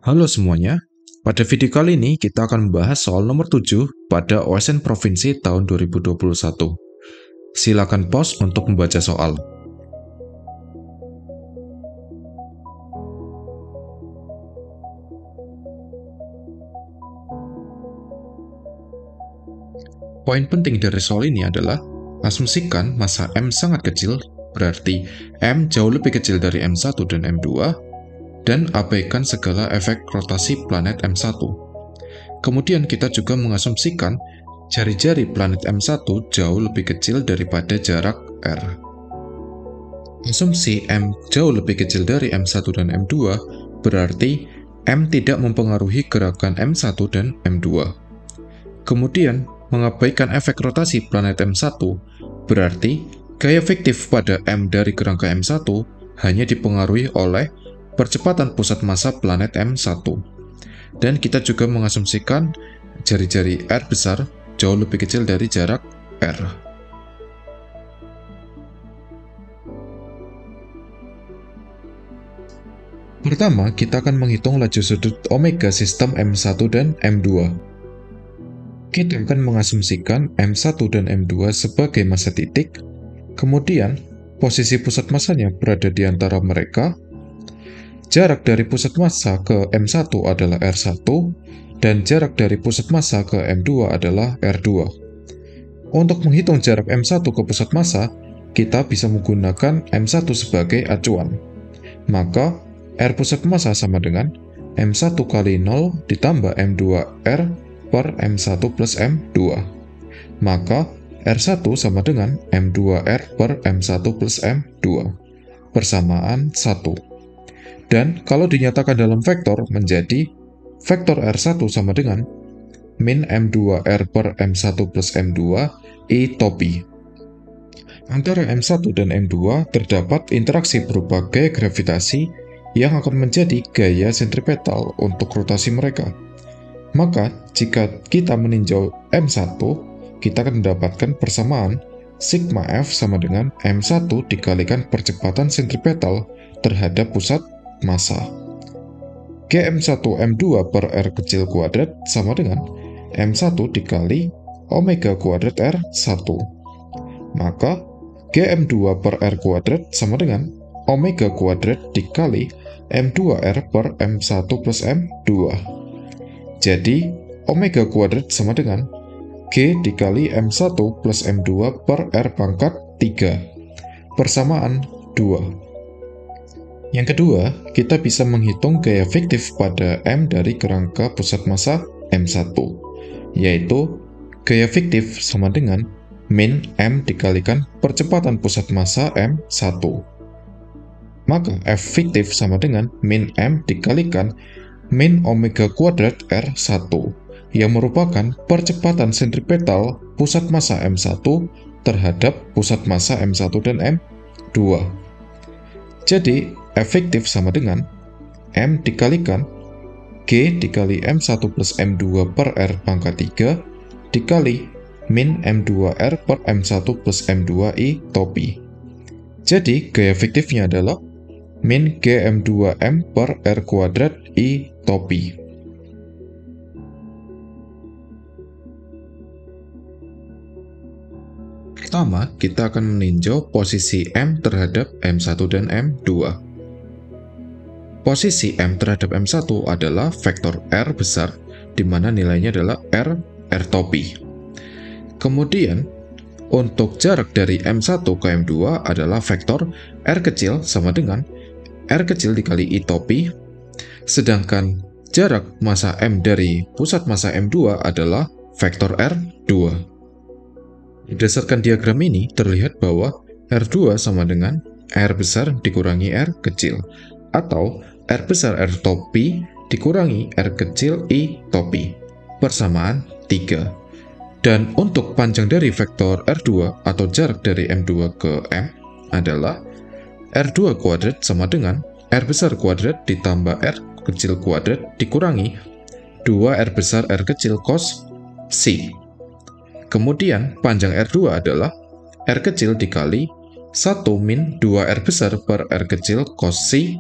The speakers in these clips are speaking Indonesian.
Halo semuanya, pada video kali ini kita akan membahas soal nomor 7 pada OSN Provinsi tahun 2021. Silakan pause untuk membaca soal. Poin penting dari soal ini adalah, asumsikan massa M sangat kecil, berarti M jauh lebih kecil dari M1 dan M2, dan abaikan segala efek rotasi planet M1. Kemudian kita juga mengasumsikan jari-jari planet M1 jauh lebih kecil daripada jarak R. Asumsi M jauh lebih kecil dari M1 dan M2 berarti M tidak mempengaruhi gerakan M1 dan M2. Kemudian, mengabaikan efek rotasi planet M1 berarti gaya fiktif pada M dari kerangka M1 hanya dipengaruhi oleh percepatan pusat massa planet M1. Dan kita juga mengasumsikan jari-jari R besar jauh lebih kecil dari jarak R. Pertama, kita akan menghitung laju sudut omega sistem M1 dan M2. Kita akan mengasumsikan M1 dan M2 sebagai massa titik, kemudian posisi pusat massanya berada di antara mereka, jarak dari pusat massa ke M1 adalah R1, dan jarak dari pusat massa ke M2 adalah R2. Untuk menghitung jarak M1 ke pusat massa, kita bisa menggunakan M1 sebagai acuan. Maka, R pusat massa sama dengan M1 kali 0 ditambah M2R per M1 plus M2. Maka, R1 sama dengan M2R per M1 plus M2. Persamaan 1. Dan kalau dinyatakan dalam vektor menjadi vektor R1 sama dengan min M2R per M1 plus M2 I topi. Antara M1 dan M2 terdapat interaksi berupa gaya gravitasi yang akan menjadi gaya sentripetal untuk rotasi mereka. Maka, jika kita meninjau M1, kita akan mendapatkan persamaan sigma F sama dengan M1 dikalikan percepatan sentripetal terhadap pusat massa. Gm1M2 per R kecil kuadrat sama dengan M1 dikali omega kuadrat R1. Maka, Gm2 per R kuadrat sama dengan omega kuadrat dikali M2R per M1 plus M2. Jadi, omega kuadrat sama dengan G dikali M1 plus M2 per R pangkat 3. Persamaan 2. Yang kedua, kita bisa menghitung gaya fiktif pada M dari kerangka pusat massa M1, yaitu gaya fiktif sama dengan min M dikalikan percepatan pusat massa M1. Maka F fiktif sama dengan min M dikalikan min omega kuadrat R1, yang merupakan percepatan sentripetal pusat massa M1 terhadap pusat massa M1 dan M2. Jadi, F fiktif sama dengan M dikalikan G dikali M1 plus M2 per R pangkat 3 dikali min M2R per M1 plus M2I topi. Jadi, gaya fiktifnya adalah min Gm2M per R kuadrat I topi. Pertama, kita akan meninjau posisi M terhadap M1 dan M2. Posisi M terhadap M1 adalah vektor R besar, di mana nilainya adalah R topi. Kemudian, untuk jarak dari M1 ke M2 adalah vektor R kecil sama dengan R kecil dikali I topi, sedangkan jarak massa M dari pusat massa M2 adalah vektor R2. Berdasarkan diagram ini, terlihat bahwa R2 sama dengan R besar dikurangi R kecil, atau R besar R topi dikurangi R kecil I topi, persamaan 3. Dan untuk panjang dari vektor R2 atau jarak dari M2 ke M adalah R2 kuadrat sama dengan R besar kuadrat ditambah R kecil kuadrat dikurangi 2R besar R kecil cos C. Kemudian panjang R2 adalah R kecil dikali 1 min 2R besar per R kecil cos C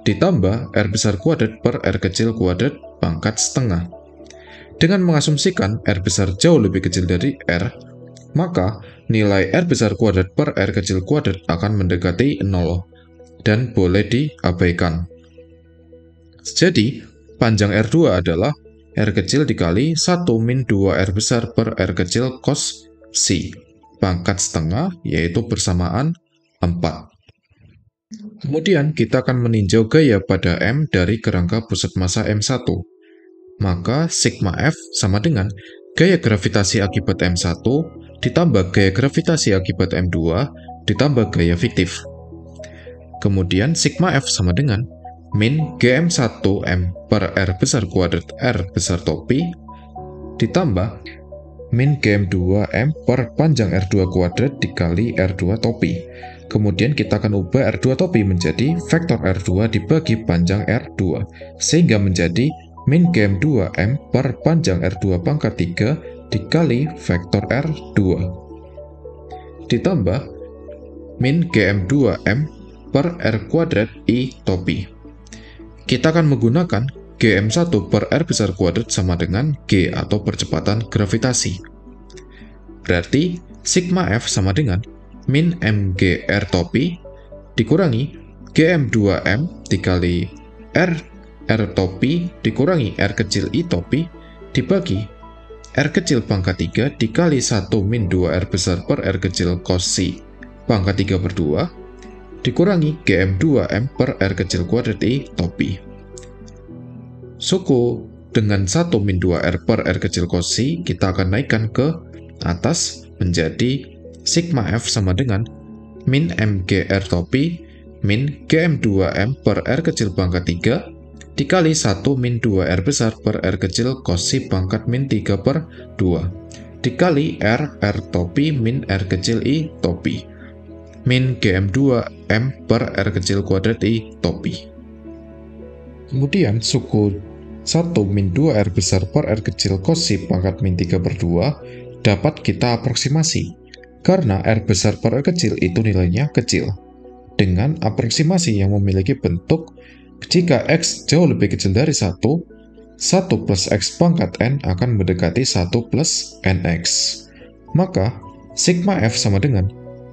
ditambah R besar kuadrat per R kecil kuadrat pangkat setengah. Dengan mengasumsikan R besar jauh lebih kecil dari R, maka nilai R besar kuadrat per R kecil kuadrat akan mendekati 0 dan boleh diabaikan. Jadi, panjang R2 adalah R kecil dikali 1 min 2 R besar per R kecil cos psi, pangkat setengah, yaitu bersamaan 4. Kemudian, kita akan meninjau gaya pada M dari kerangka pusat massa M1. Maka, sigma F sama dengan gaya gravitasi akibat M1 ditambah gaya gravitasi akibat M2 ditambah gaya fiktif. Kemudian, sigma F sama dengan min Gm1M per R besar kuadrat R besar topi ditambah min Gm2M per panjang R2 kuadrat dikali R2 topi. Kemudian kita akan ubah R2 topi menjadi vektor R2 dibagi panjang R2, sehingga menjadi min Gm2M per panjang R2 pangkat 3 dikali vektor R2 ditambah min Gm2M per R kuadrat I topi. Kita akan menggunakan Gm1 per R besar kuadrat sama dengan G atau percepatan gravitasi. Berarti sigma F sama dengan min mgr topi dikurangi Gm2M dikali R topi dikurangi R kecil I topi dibagi R kecil pangkat 3 dikali 1 min 2 R besar per R kecil cos psi pangkat 3 per 2 dikurangi Gm2M per R kecil kuadrat I topi. Suku dengan 1 min 2R per R kecil cos psi kita akan naikkan ke atas menjadi sigma F sama dengan min mgr topi min Gm2M per R kecil pangkat 3 dikali 1 min 2R besar per R kecil cos psi pangkat min 3 per 2 dikali R topi min R kecil I topi min Gm2M per R kecil kuadrat I topi. Kemudian suku 1 min 2R besar per R kecil cos psi pangkat min 3 per 2 dapat kita aproksimasi, karena R besar per R kecil itu nilainya kecil, dengan aproksimasi yang memiliki bentuk jika X jauh lebih kecil dari 1 plus X pangkat N akan mendekati 1 plus NX. Maka, sigma F sama dengan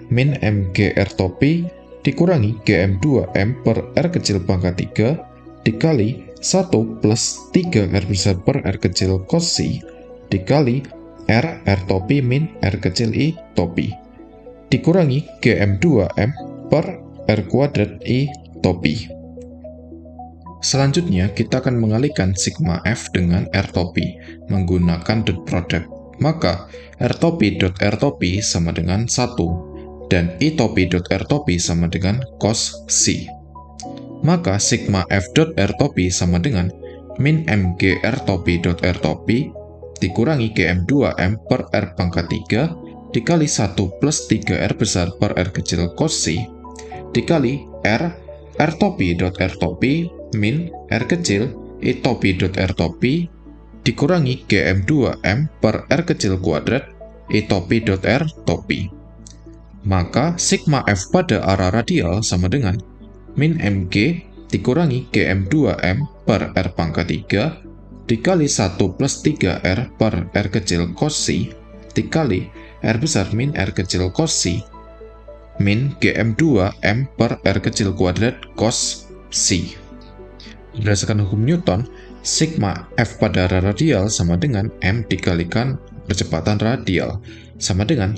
min mgr topi dikurangi Gm2M per R kecil pangkat 3 dikali 1 plus 3 R besar per R kecil cos psi dikali R topi min R kecil I topi dikurangi Gm2M per R kuadrat I topi. Selanjutnya, kita akan mengalihkan sigma F dengan R topi menggunakan dot product. Maka, R topi sama dengan 1 dan I topi sama dengan cos psi. Maka sigma F R topi sama dengan min mgr topi dikurangi Gm2M per R pangkat 3 dikali 1 plus 3R besar per R kecil cos psi dikali R topi min R kecil I topi dikurangi Gm2M per R kecil kuadrat I topi. Maka sigma F pada arah radial sama dengan min mg dikurangi Gm2M per R pangkat 3 dikali 1 plus 3R per R kecil cos psi dikali R besar min R kecil cos psi min Gm2M per R kecil kuadrat cos psi. Berdasarkan hukum Newton, sigma F pada arah radial sama dengan M dikalikan percepatan radial sama dengan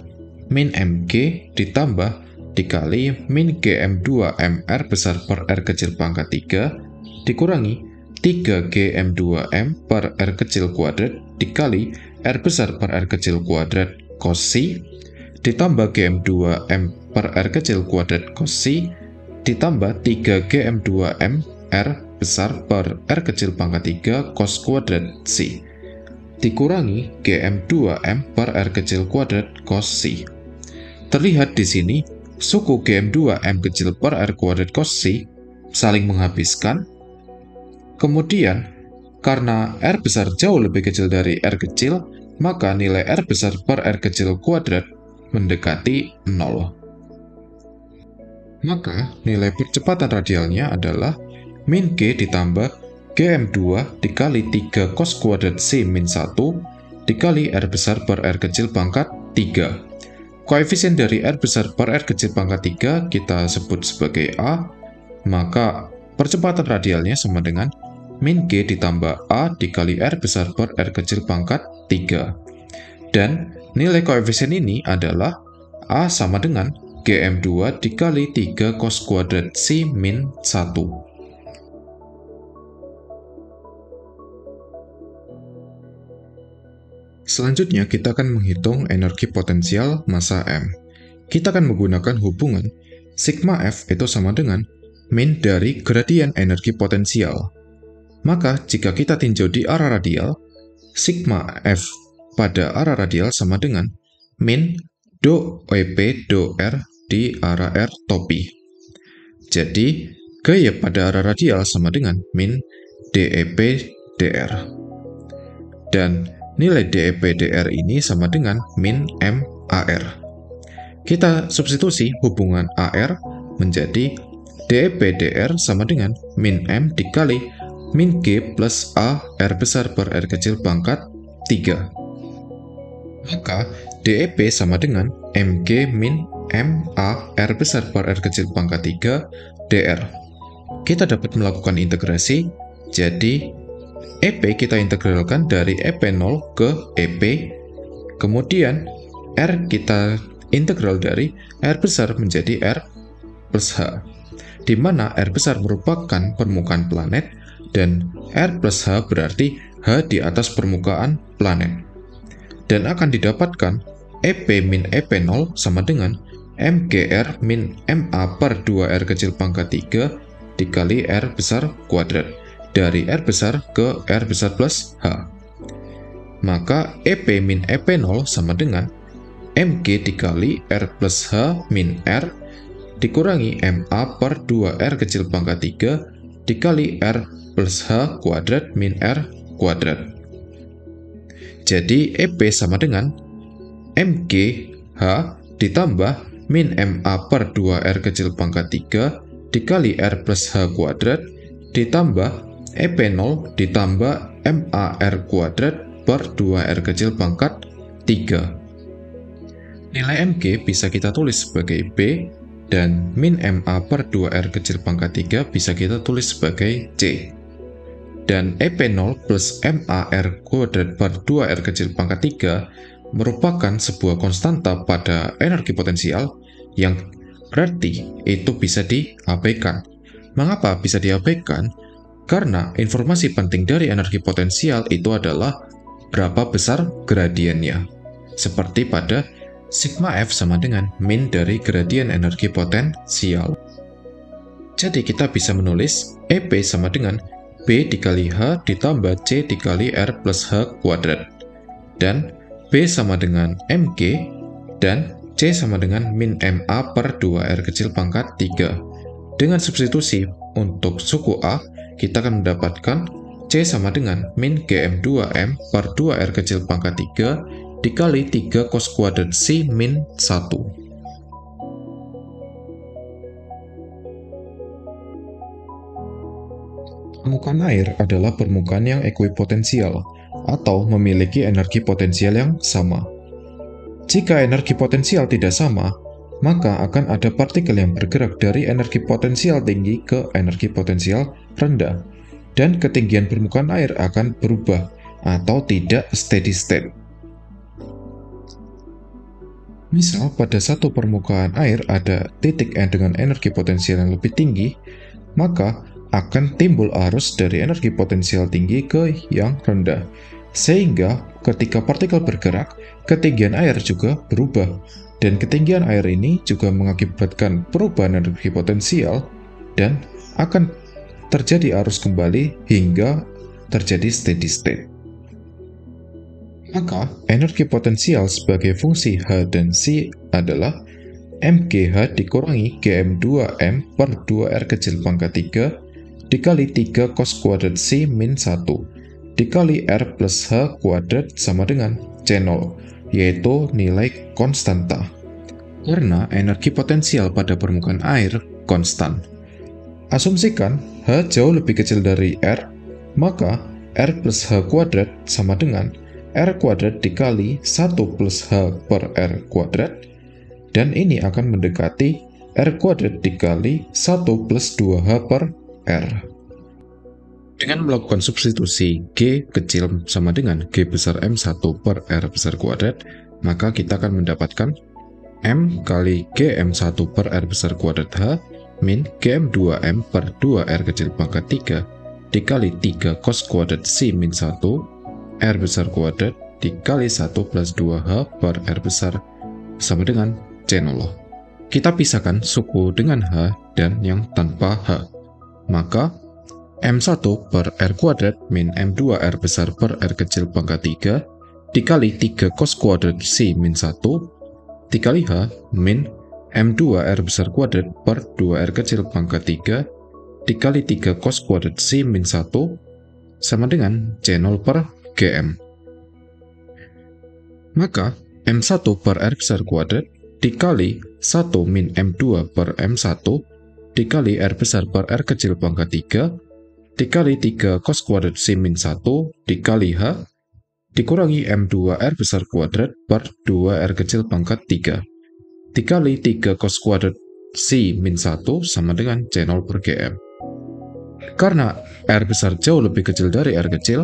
min mg ditambah dikali min Gm2M R besar per R kecil pangkat 3 dikurangi 3 Gm2M per R kecil kuadrat dikali R besar per R kecil kuadrat cos psi ditambah Gm2M per R kecil kuadrat cos psi ditambah 3 Gm2M R besar per R kecil pangkat 3 cos kuadrat psi dikurangi Gm2M per R kecil kuadrat cos psi. Terlihat di sini, suku Gm2M kecil per R kuadrat cos psi saling menghabiskan. Kemudian, karena R besar jauh lebih kecil dari R kecil, maka nilai R besar per R kecil kuadrat mendekati 0. Maka, nilai percepatan radialnya adalah min G ditambah GM2 dikali 3 cos kuadrat C min 1 dikali R besar per R kecil pangkat 3. Koefisien dari R besar per R kecil pangkat 3 kita sebut sebagai A, maka percepatan radialnya sama dengan min G ditambah A dikali R besar per R kecil pangkat 3. Dan nilai koefisien ini adalah A sama dengan GM2 dikali 3 cos kuadrat C min 1. Selanjutnya, kita akan menghitung energi potensial massa M. Kita akan menggunakan hubungan sigma F itu sama dengan min dari gradien energi potensial. Maka, jika kita tinjau di arah radial, sigma F pada arah radial sama dengan min do EP do R di arah R topi. Jadi, gaya pada arah radial sama dengan min DEP dr. Dan nilai DEP dr ini sama dengan min MAR. Kita substitusi hubungan AR menjadi DEP dr sama dengan min M dikali min G plus A R besar per R kecil pangkat 3. Maka DEP sama dengan MG min MA R besar per R kecil pangkat 3 dr. Kita dapat melakukan integrasi, jadi EP kita integralkan dari EP0 ke EP, kemudian R kita integral dari R besar menjadi R plus H, di mana R besar merupakan permukaan planet dan R plus H berarti H di atas permukaan planet. Dan akan didapatkan EP min EP0 sama dengan MGR min MA per 2R kecil pangkat 3 dikali R besar kuadrat, dari R besar ke R besar plus H. Maka EP min EP0 sama dengan MG dikali R plus H min R dikurangi MA per 2R kecil pangkat 3 dikali R plus H kuadrat min R kuadrat. Jadi EP sama dengan MG H ditambah min MA per 2R kecil pangkat 3 dikali R plus H kuadrat ditambah EP0 ditambah MAR kuadrat per 2R kecil pangkat 3. Nilai MG bisa kita tulis sebagai B, dan min MA per 2R kecil pangkat 3 bisa kita tulis sebagai C. Dan EP0 plus MAR kuadrat per 2R kecil pangkat 3 merupakan sebuah konstanta pada energi potensial yang berarti itu bisa diabaikan. Mengapa bisa diabaikan? Karena informasi penting dari energi potensial itu adalah berapa besar gradiennya. Seperti pada sigma F sama dengan min dari gradien energi potensial. Jadi kita bisa menulis EP sama dengan B dikali H ditambah C dikali R plus H kuadrat. Dan B sama dengan MG dan C sama dengan min MA per 2R kecil pangkat 3. Dengan substitusi untuk suku A, kita akan mendapatkan C sama dengan min GM2M per 2R kecil pangkat 3 dikali 3 cos kuadrat C min 1. Permukaan air adalah permukaan yang ekuipotensial atau memiliki energi potensial yang sama. Jika energi potensial tidak sama, maka akan ada partikel yang bergerak dari energi potensial tinggi ke energi potensial rendah, dan ketinggian permukaan air akan berubah atau tidak steady state. Misal, pada satu permukaan air ada titik dengan energi potensial yang lebih tinggi, maka akan timbul arus dari energi potensial tinggi ke yang rendah, sehingga ketika partikel bergerak, ketinggian air juga berubah. Dan ketinggian air ini juga mengakibatkan perubahan energi potensial dan akan terjadi arus kembali hingga terjadi steady state. Maka, energi potensial sebagai fungsi H dan C adalah MGH dikurangi GM2M per 2R kecil pangkat 3 dikali 3 cos kuadrat C min 1 dikali R plus H kuadrat sama dengan C0, yaitu nilai konstanta. Karena energi potensial pada permukaan air konstan. Asumsikan H jauh lebih kecil dari R, maka R plus H kuadrat sama dengan R kuadrat dikali 1 plus H per R kuadrat, dan ini akan mendekati R kuadrat dikali 1 plus 2H per R. Dengan melakukan substitusi G kecil sama dengan G besar M1 per R besar kuadrat, maka kita akan mendapatkan M kali Gm1 per R besar kuadrat H min Gm2M per 2R kecil pangkat 3 dikali 3 cos kuadrat C min 1 R besar kuadrat dikali 1 plus 2H per R besar sama dengan C0. Kita pisahkan suku dengan H dan yang tanpa H. Maka M1 per R kuadrat min M2R besar per R kecil pangkat 3 dikali 3 cos kuadrat C min 1 dikali H min M2R besar kuadrat per 2R kecil pangkat 3 dikali 3 cos kuadrat C min 1 sama dengan C0 per Gm. Maka M1 per R besar kuadrat dikali 1 min M2 per M1 dikali R besar per R kecil pangkat 3 dikali 3 cos kuadrat C min 1 dikali H dikurangi M2R besar kuadrat per 2R kecil pangkat 3 dikali 3 cos kuadrat C min 1 sama dengan C0 per Gm. Karena R besar jauh lebih kecil dari R kecil,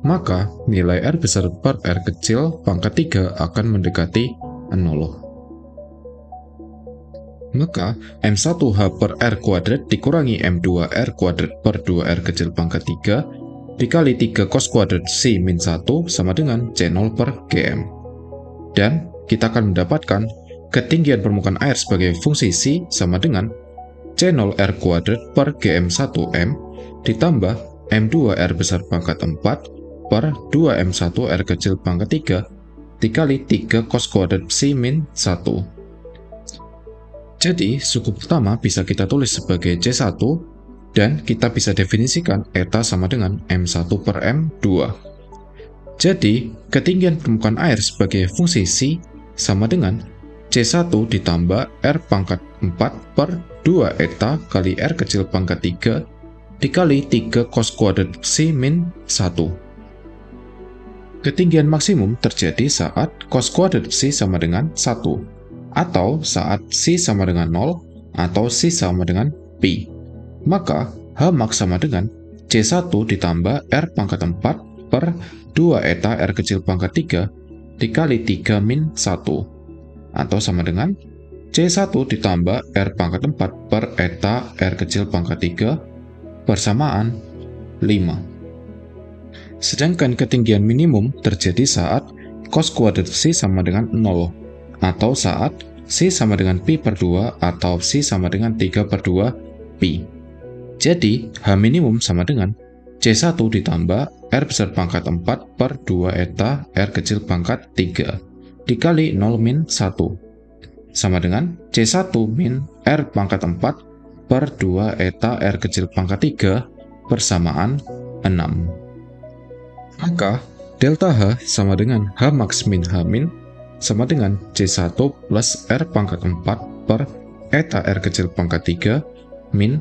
maka nilai R besar per R kecil pangkat 3 akan mendekati 0. Maka M1H per R kuadrat dikurangi M2R kuadrat per 2R kecil pangkat 3 dikali 3 cos kuadrat C min 1 sama dengan C0 per Gm. Dan kita akan mendapatkan ketinggian permukaan air sebagai fungsi C sama dengan C0 R kuadrat per Gm1M ditambah M2R besar pangkat 4 per 2M1 R kecil pangkat 3 dikali 3 cos kuadrat C min 1. Jadi, suku pertama bisa kita tulis sebagai C1, dan kita bisa definisikan eta sama dengan M1 per M2. Jadi, ketinggian permukaan air sebagai fungsi C sama dengan C1 ditambah R pangkat 4 per 2 eta kali R kecil pangkat 3 dikali 3 cos kuadrat C min 1. Ketinggian maksimum terjadi saat cos kuadrat C sama dengan 1. Atau saat C sama dengan 0, atau C sama dengan Pi. Maka H max sama dengan C1 ditambah R pangkat 4 per 2 eta R kecil pangkat 3 dikali 3 min 1. Atau sama dengan C1 ditambah R pangkat 4 per eta R kecil pangkat 3 persamaan 5. Sedangkan ketinggian minimum terjadi saat cos kuadrat C sama dengan 0. Atau saat C sama dengan Pi per 2 atau C sama dengan 3 per 2 Pi. Jadi, H minimum sama dengan C1 ditambah R besar pangkat 4 per 2 eta R kecil pangkat 3 dikali 0 min 1 sama dengan C1 min R pangkat 4 per 2 eta R kecil pangkat 3 persamaan 6. Maka, delta H sama dengan H max min H min sama dengan C1 plus R pangkat 4 per eta R kecil pangkat 3 min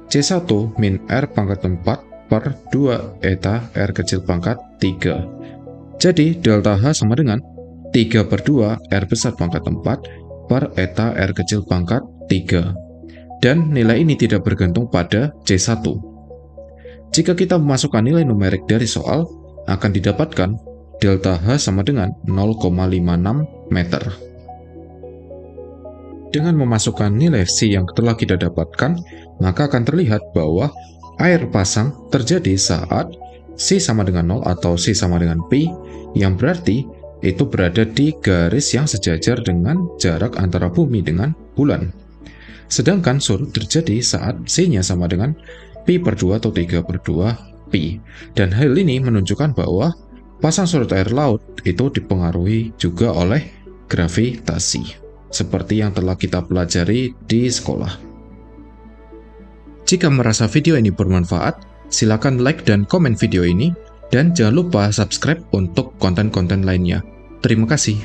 C1 min R pangkat 4 per 2 eta R kecil pangkat 3. Jadi delta H sama dengan 3 per 2 R besar pangkat 4 per eta R kecil pangkat 3. Dan nilai ini tidak bergantung pada C1. Jika kita memasukkan nilai numerik dari soal, akan didapatkan delta H sama dengan 0,56 meter. Dengan memasukkan nilai C yang telah kita dapatkan, maka akan terlihat bahwa air pasang terjadi saat C sama dengan 0 atau C sama dengan Pi, yang berarti itu berada di garis yang sejajar dengan jarak antara bumi dengan bulan. Sedangkan surut terjadi saat C-nya sama dengan Pi per 2 atau 3 per 2 Pi. Dan hal ini menunjukkan bahwa pasang surut air laut itu dipengaruhi juga oleh gravitasi, seperti yang telah kita pelajari di sekolah. Jika merasa video ini bermanfaat, silakan like dan komen video ini, dan jangan lupa subscribe untuk konten-konten lainnya. Terima kasih.